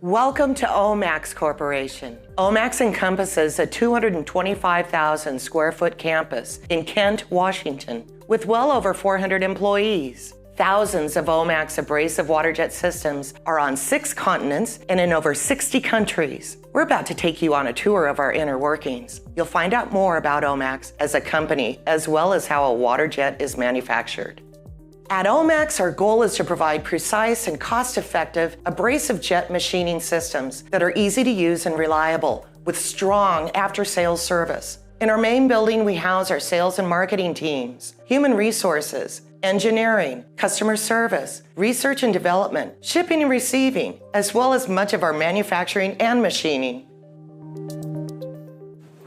Welcome to OMAX Corporation. OMAX encompasses a 225,000 square foot campus in Kent, Washington, with well over 400 employees. Thousands of OMAX abrasive waterjet systems are on 6 continents and in over 60 countries. We're about to take you on a tour of our inner workings. You'll find out more about OMAX as a company, as well as how a waterjet is manufactured. At OMAX, our goal is to provide precise and cost-effective abrasive jet machining systems that are easy to use and reliable, with strong after-sales service. In our main building, we house our sales and marketing teams, human resources, engineering, customer service, research and development, shipping and receiving, as well as much of our manufacturing and machining.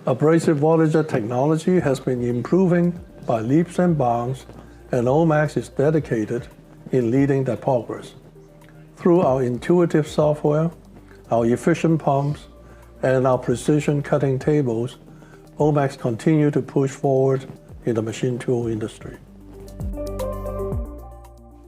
Abrasive waterjet technology has been improving by leaps and bounds, and OMAX is dedicated in leading that progress. Through our intuitive software, our efficient pumps, and our precision cutting tables, OMAX continue to push forward in the machine tool industry.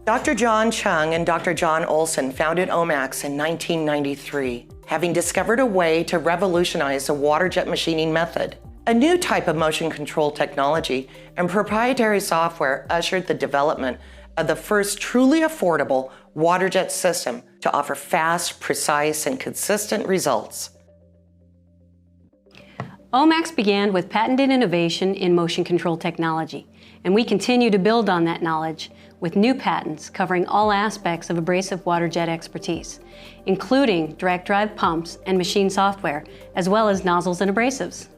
Dr. John Chung and Dr. John Olson founded OMAX in 1993, having discovered a way to revolutionize the waterjet machining method. A new type of motion control technology and proprietary software ushered the development of the first truly affordable waterjet system to offer fast, precise, and consistent results. OMAX began with patented innovation in motion control technology, and we continue to build on that knowledge with new patents covering all aspects of abrasive waterjet expertise, including direct drive pumps and machine software, as well as nozzles and abrasives.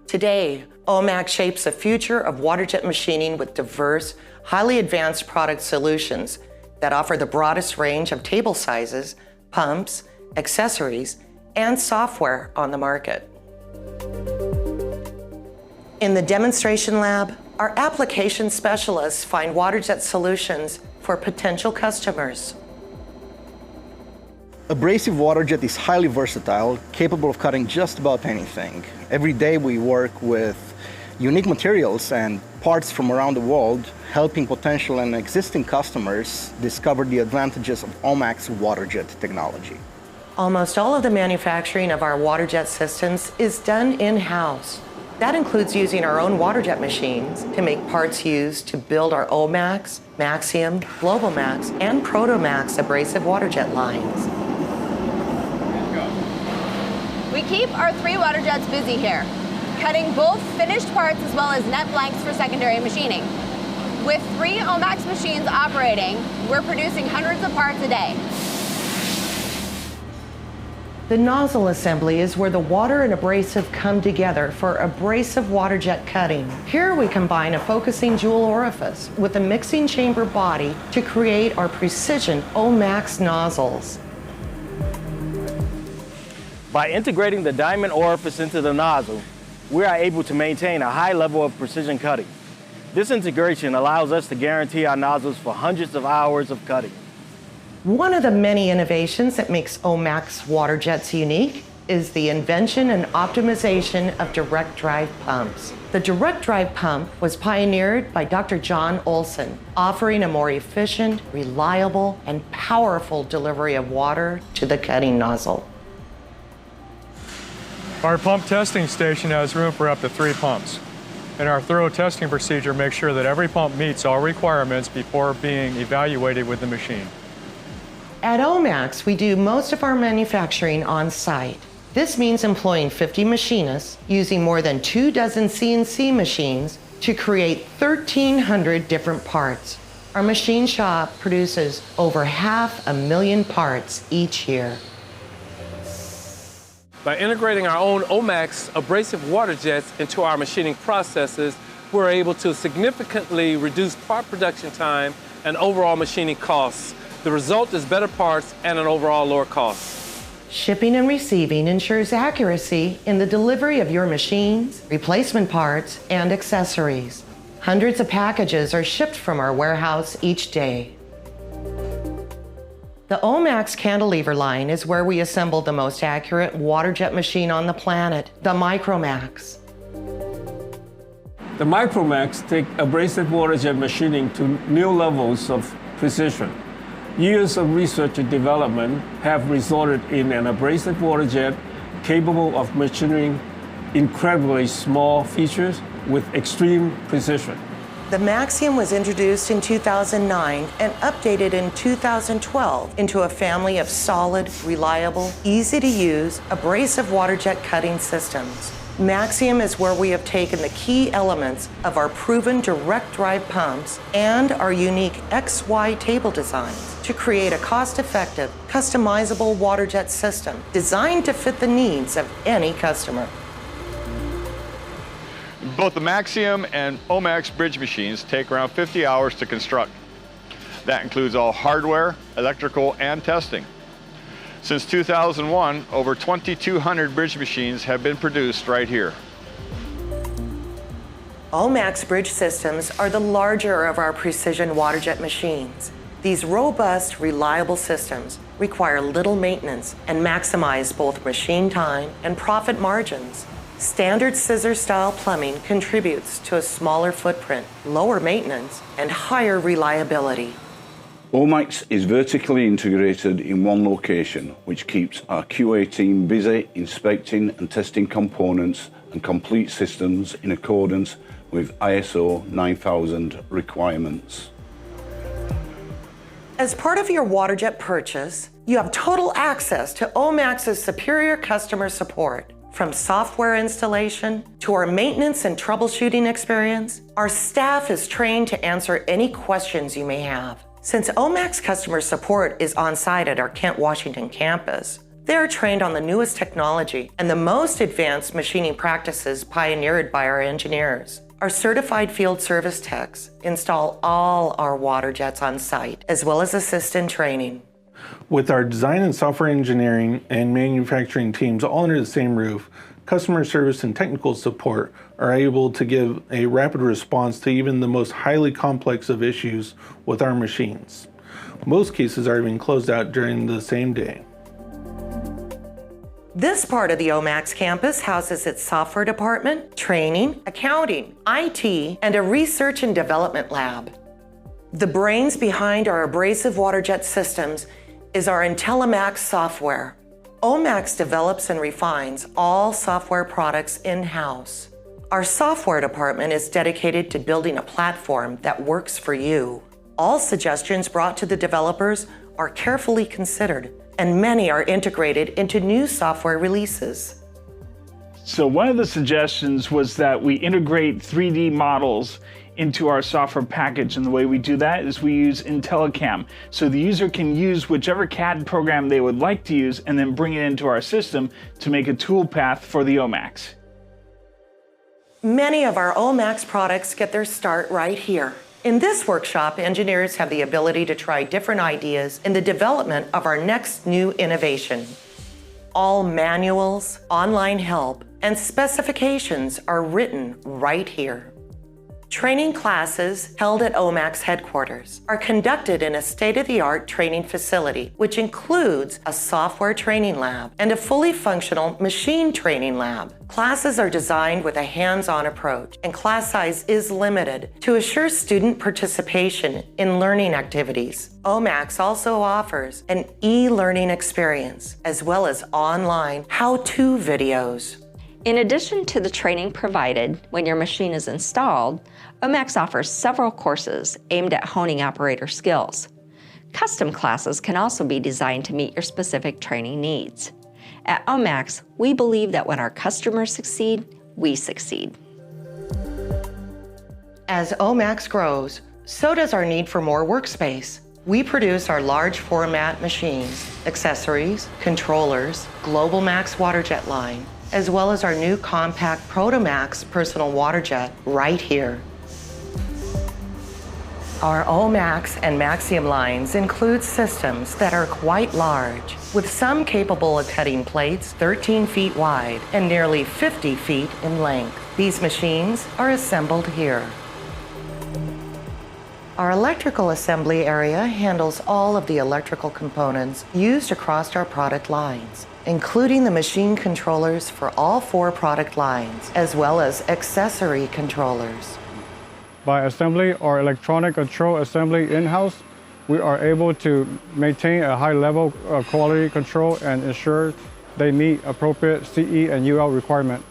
Today, OMAX shapes the future of waterjet machining with diverse, highly advanced product solutions that offer the broadest range of table sizes, pumps, accessories, and software on the market. In the demonstration lab, our application specialists find waterjet solutions for potential customers. Abrasive waterjet is highly versatile, capable of cutting just about anything. Every day we work with unique materials and parts from around the world, helping potential and existing customers discover the advantages of OMAX waterjet technology. Almost all of the manufacturing of our waterjet systems is done in-house. That includes using our own waterjet machines to make parts used to build our OMAX, Maxium, Global Max, and Protomax abrasive waterjet lines. We keep our 3 waterjets busy here, cutting both finished parts as well as net blanks for secondary machining. With 3 OMAX machines operating, we're producing hundreds of parts a day. The nozzle assembly is where the water and abrasive come together for abrasive waterjet cutting. Here we combine a focusing jewel orifice with a mixing chamber body to create our precision OMAX nozzles. By integrating the diamond orifice into the nozzle, we are able to maintain a high level of precision cutting. This integration allows us to guarantee our nozzles for hundreds of hours of cutting. One of the many innovations that makes OMAX waterjets unique is the invention and optimization of direct drive pumps. The direct drive pump was pioneered by Dr. John Olson, offering a more efficient, reliable, and powerful delivery of water to the cutting nozzle. Our pump testing station has room for up to 3 pumps, and our thorough testing procedure makes sure that every pump meets all requirements before being evaluated with the machine. At OMAX, we do most of our manufacturing on site. This means employing 50 machinists, using more than 24 CNC machines to create 1,300 different parts. Our machine shop produces over 500,000 parts each year. By integrating our own OMAX abrasive waterjets into our machining processes, we're able to significantly reduce part production time and overall machining costs. The result is better parts and an overall lower cost. Shipping and receiving ensures accuracy in the delivery of your machines, replacement parts, and accessories. Hundreds of packages are shipped from our warehouse each day. The OMAX cantilever line is where we assemble the most accurate waterjet machine on the planet, the Micromax. The Micromax take abrasive waterjet machining to new levels of precision. Years of research and development have resulted in an abrasive water jet capable of machining incredibly small features with extreme precision. The Maxium was introduced in 2009 and updated in 2012 into a family of solid, reliable, easy-to-use, abrasive water jet cutting systems. Maxium is where we have taken the key elements of our proven direct drive pumps and our unique XY table designs to create a cost-effective, customizable water jet system designed to fit the needs of any customer. Both the Maxium and OMAX bridge machines take around 50 hours to construct. That includes all hardware, electrical, and testing. Since 2001, over 2,200 bridge machines have been produced right here. OMAX bridge systems are the larger of our precision water jet machines. These robust, reliable systems require little maintenance and maximize both machine time and profit margins. Standard scissor-style plumbing contributes to a smaller footprint, lower maintenance, and higher reliability. OMAX is vertically integrated in one location, which keeps our QA team busy inspecting and testing components and complete systems in accordance with ISO 9000 requirements. As part of your waterjet purchase, you have total access to OMAX's superior customer support. From software installation to our maintenance and troubleshooting experience, our staff is trained to answer any questions you may have. Since OMAX customer support is on site at our Kent, Washington campus, they are trained on the newest technology and the most advanced machining practices pioneered by our engineers. Our certified field service techs install all our water jets on site, as well as assist in training. With our design and software engineering and manufacturing teams all under the same roof, customer service and technical support are able to give a rapid response to even the most highly complex of issues with our machines. Most cases are even closed out during the same day. This part of the OMAX campus houses its software department, training, accounting, IT, and a research and development lab. The brains behind our abrasive water jet systems is our IntelliMax software. OMAX develops and refines all software products in-house. Our software department is dedicated to building a platform that works for you. All suggestions brought to the developers are carefully considered, and many are integrated into new software releases. So one of the suggestions was that we integrate 3D models into our software package, and the way we do that is we use IntelliCam. So the user can use whichever CAD program they would like to use and then bring it into our system to make a toolpath for the OMAX. Many of our OMAX products get their start right here. In this workshop, engineers have the ability to try different ideas in the development of our next new innovation. All manuals, online help, and specifications are written right here. Training classes held at OMAX headquarters are conducted in a state-of-the-art training facility, which includes a software training lab and a fully functional machine training lab. Classes are designed with a hands-on approach, and class size is limited to assure student participation in learning activities. OMAX also offers an e-learning experience, as well as online how-to videos. In addition to the training provided when your machine is installed, OMAX offers several courses aimed at honing operator skills. Custom classes can also be designed to meet your specific training needs. At OMAX, we believe that when our customers succeed, we succeed. As OMAX grows, so does our need for more workspace. We produce our large format machines, accessories, controllers, Global Max Waterjet line, as well as our new compact Protomax personal water jet right here. Our OMAX and Maxium lines include systems that are quite large, with some capable of cutting plates 13 feet wide and nearly 50 feet in length. These machines are assembled here. Our electrical assembly area handles all of the electrical components used across our product lines, including the machine controllers for all 4 product lines, as well as accessory controllers. By assembly or electronic control assembly in-house, we are able to maintain a high level of quality control and ensure they meet appropriate CE and UL requirements.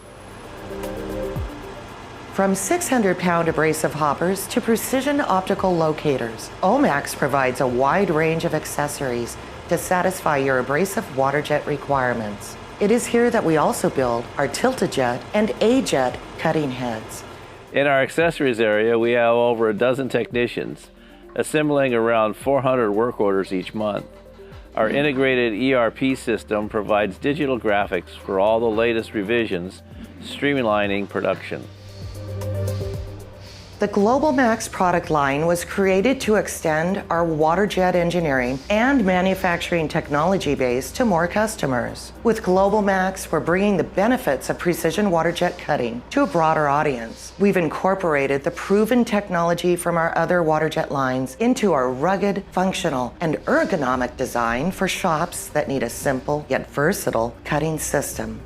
From 600-pound abrasive hoppers to precision optical locators, OMAX provides a wide range of accessories to satisfy your abrasive waterjet requirements. It is here that we also build our tilted jet and A-jet cutting heads. In our accessories area, we have over a dozen technicians, assembling around 400 work orders each month. Our integrated ERP system provides digital graphics for all the latest revisions, streamlining production. The Global Max product line was created to extend our waterjet engineering and manufacturing technology base to more customers. With Global Max, we're bringing the benefits of precision waterjet cutting to a broader audience. We've incorporated the proven technology from our other waterjet lines into our rugged, functional, and ergonomic design for shops that need a simple yet versatile cutting system.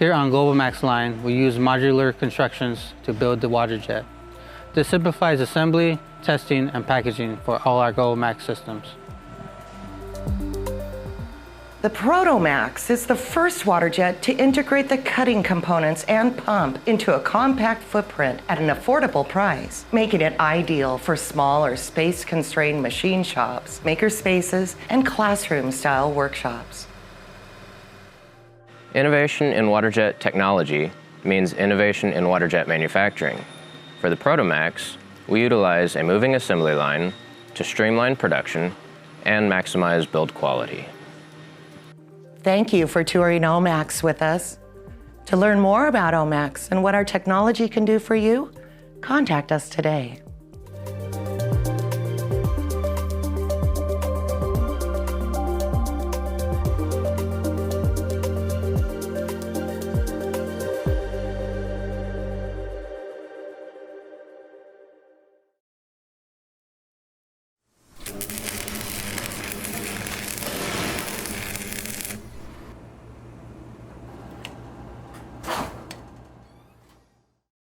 Here on Global Max line, we use modular constructions to build the waterjet. This simplifies assembly, testing, and packaging for all our Global Max systems. The Proto-Max is the first waterjet to integrate the cutting components and pump into a compact footprint at an affordable price, making it ideal for small or space-constrained machine shops, maker spaces, and classroom-style workshops. Innovation in waterjet technology means innovation in waterjet manufacturing. For the Proto-Max, we utilize a moving assembly line to streamline production and maximize build quality. Thank you for touring OMAX with us. To learn more about OMAX and what our technology can do for you, contact us today.